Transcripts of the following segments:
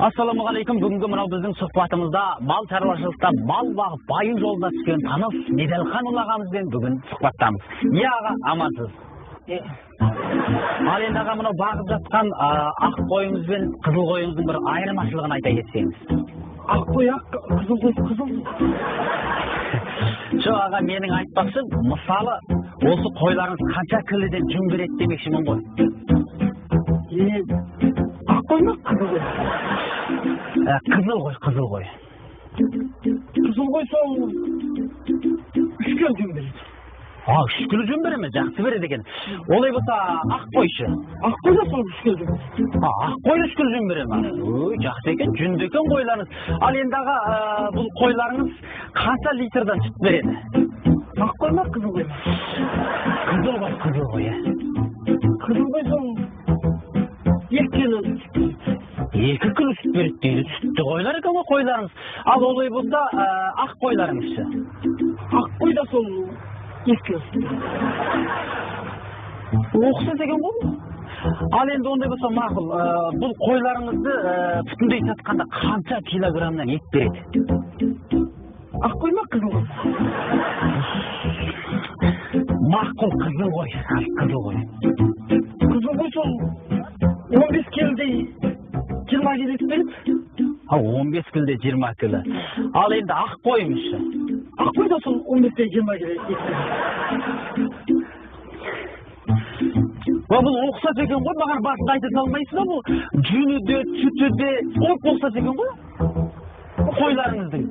Ассаламағалейкум. Бүгінгі мынау біздің сұхбатымызда бал шаруашылықта бал бағып байы жолда түскен таныс Меделхан ағамызбен бүгін сұхбаттамыз. Аға, амансыз? Ал енді аға, мынау бағып жатқан ақ қойыңыз бен қызыл қойыңыздың бір айырмашылығын айта кетсеңіз. Ақ қой ақ, қызыл қой қызыл. Жоқ аға, менің айтпақшы, мысалы осы қойларыңыз қанша кіліден жүн береді демекшімін ғой. Ақ қой ма, қызыл қой? Қызыл қой. Қызыл қой сол 3 кіло жүн береді. 3 кіло жүн бере ме? Жақсы береді екен. Олай болса ақ қойшы? Ақ қой да сол 3 кіло жүн береді. Ақ қой 3 кіло жүн бере ме? Жақсы екен, жүнді екен қойларыңыз. Ал енді аға, бұл қойларыңыз қанша литрдан сүт береді? Ақ қой ма, қызыл қой ма? Қызыл қой. Қызыл қой сол 2 кіло. 2 кіло сүт береді дейді. Сүтті қойлар екен ғой қойларыңыз. Ал олай болса ақ қойларыңызшы? Ақ қой да сол 2 кіло. Оқсыз екен ғой. Ал енді ондай болса мақұл, бұл қойларыңызды бүтіндей сатқанда қанша килограммнан ет береді? Ақ қой ма, қызыл қой? Мақұл, қызыл қой. Қызыл қой сол 15 килодей 20 кило ет береді. 15 кілде 20 кіло. Ал енді ақ қойыңызшы? Ақ қой да сол 15-те 20 кило ет береді. Бұл оқсас екен ғой, маған басында айта салмайсыз ба? Бұл жүні де, сүті де оқсас екен ғой қойларыңыздың?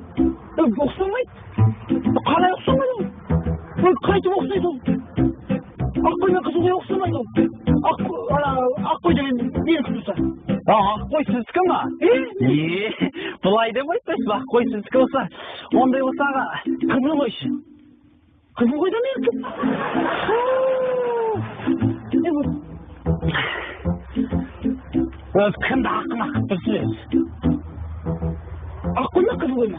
Оқсамайды. Қалай оқсамайды ол? Қайтып оқсайды ол? Ақ қой мен қызыл қой оқсамайды ол. Ақ қой деген нені күтілсе? Ақ қой сіздікі ма? Бұлай деп айтпайсыз, ақ қой сіздікі болса. Ондай болса аға, қызыл қойшы? Қызыл қой да менікі? Өз кімді ақымақ қып тұрсыз өзі? Ақ қой ма, қызыл қой ма?